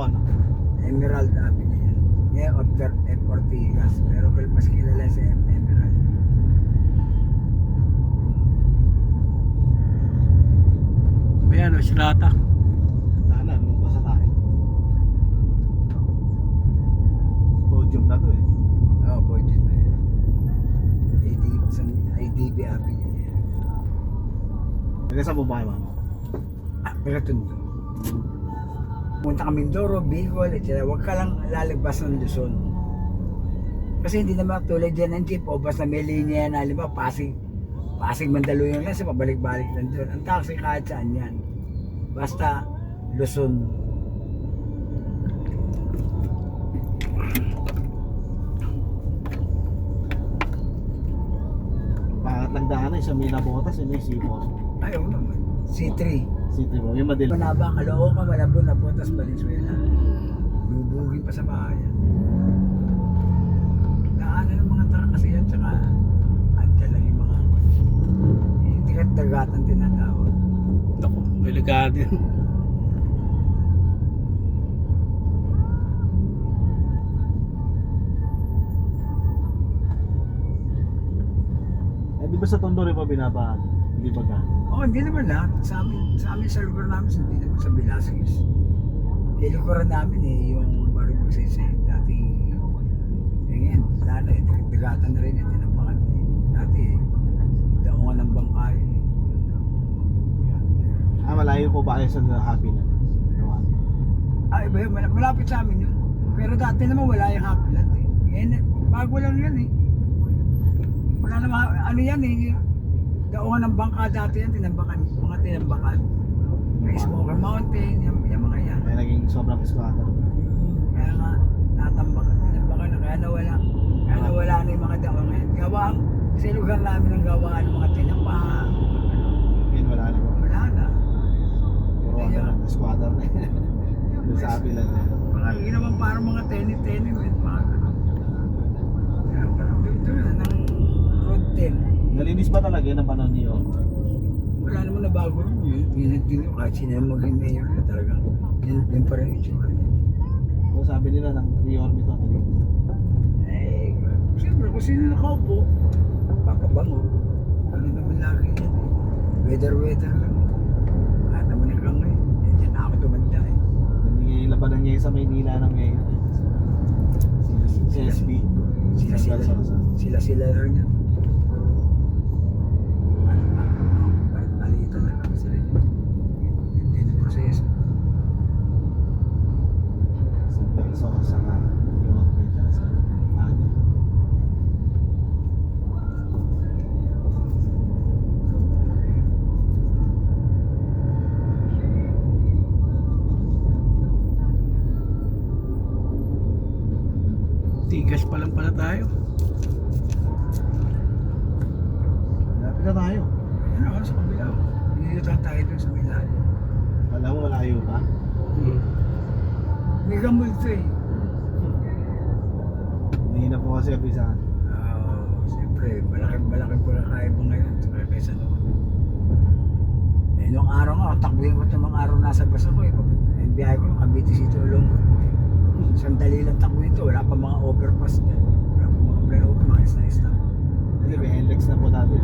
ano? Emerald Avenue yan. Ngayon, F. Ortigas. Pero mas kilala sa Emerald. Ayan, Osrata. Sana, lumabas na tayo. Podium na to eh. Oo, pwede na yan. IDB Avenue yan. Hanggang sa baba mama. Pero tundo. Punta kami Mindoro, Bicol, etc. Huwag ka lang lalagpas ng Luzon. Kasi hindi naman tulad dyan ng jeep o basta may linya yan, halimbawa Pasig Mandaluyong lang, sa pabalik-balik lang doon. Ang taxi kahit saan yan. Basta Luzon. Pangatlang daan sa Minabotas, yun yung C4. Ayaw naman. C3. C3 mo, yung madil. Manaba, Caloocan, Malabon, Napotas, Valenzuela. Lubugin pa sa bahayan. Daanan ng mga truck kasi yan, tsaka andyan lang yung mga hindi ka dagatan tinatawag. Naku, delikado yun. Eh, di ba sa Tondo rin pa binabahan? Hindi ba ka? Hindi naman lahat. Sa amin sa lugar namin, hindi naman sa Velasquez. Likuran namin yung Barrio Magsisay. Dati, ngayon, lalo dagatan na rin yung tinampakan. Dati, daungan ng bangkay. Malayo po ba kayo sa Happy Land? Iba yun, malapit sa amin yun. Pero dati naman wala yung Happy Land eh. Ngayon, bago lang yan eh. Wala naman, ano yan eh. Daungan ng bangka dati yan, mga tinambakan. May Smoker Mountain, yung mga yan. Kaya naging sobrang squatter. Kaya nga, tinambakan na, kaya nawala na yung mga daungan ngayon. Gawang, sa lugar namin ang gawaan ng mga tinambakan. Ngayon wala na po. Wala na. Puro ano na, squatter na yun. Doon sa Happy Land. Mga naman parang mga tennis, mga gano'n. Kaya parang dito na, ng Road 10. Nalinis ba talaga yun ang panahon niyo? Wala naman na bago. Yun kahit sino yung maging mayor na talaga. Yun pa rin yung itsura niya. So, sabi nila ng Riorme to. Eh, siyempre kung sino nakaupo, papabango. Ano naman lagi yan eh. Weather lang. Kahit naman hanggang ngayon. Diyan na ako tumanda eh. Labanan niya sa Maynila ng ngayon. Si SB. Sila rin yan. Malitan na kami sila yun. Hindi na proseso. So, sa Riorme at sa Ano. Tigas pa lang pala tayo. Lapit na tayo. Ayun ako sa kabila. Nililitan tayo dun sa Milan. Wala mo, malayo pa. May gamulto eh. Mahina po kasi abisahan. Siyempre, malaking pagkakaiba ngayon kaysa noon. Eh, nung araw nga, takbuhin ko itong mga araw nasa bus ako eh. Ang biyahe ko yung Cavite City Olongo po eh. Sandali lang takbuhin ito, wala pa mga overpass niya. Wala pa mga flyover, mga stop. Hindi, may NLEX na po dati.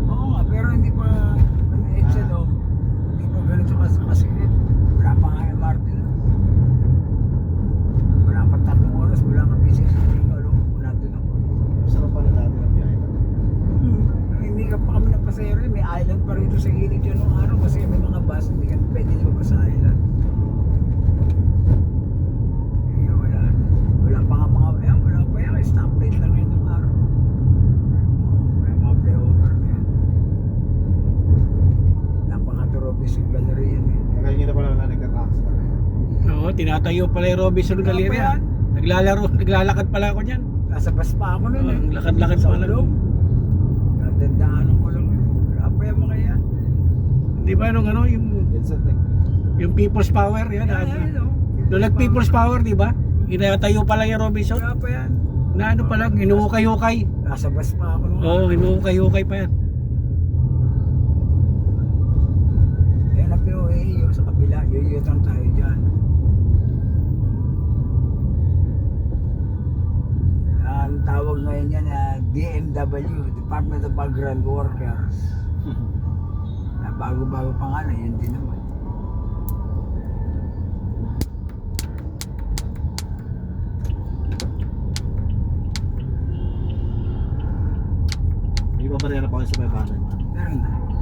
Oo nga, pero hindi pa, hindi pa ganito kasi wala pa nga MRT na. Wala pa 3 oras, wala ka busy sa Olongo, nandun ako. Sarap pa na dati ng biyahe. Hindi ka pa kami ng pasahero, may island pa rito sa gilid yun nung araw kasi may mga bus, hindi ka pwede nyo pa sa island. Eh, wala pa nga wala pa yan, stoplight lang yun nung araw. May mga flyover na yan. Napangато Robinson Gallery yan eh. Kaya nyo na pala wala nagka-taxi na kayo. Oo, tinatayo pala yung Robinson Wala pa Galleria. yan. Naglalakad pala ako dyan. Nasa bus pa ako nun eh. Lakad-lakad Sa pa lang. ulong. Dadandaanan ko lang yun. Wala pa yung mga yan. Di ba nung ano, Vincent eh. yung People's Power, yan. Nung nag-People's Power, di ba? Inatayo pala yung Robinson. Wala pa yan. Na ano pa lang, hinuhukay-hukay. Nasa bus pa ako nun. Oo, hinuhukay-hukay pa yan. Kaya na POA yun sa kabila, yuyutang tayo dyan. pangalan niya na DMW, Department of Migrant Workers. Na bago-bago pangalan, yun din naman. May pabarera pa kayo sa may banan. Meron na.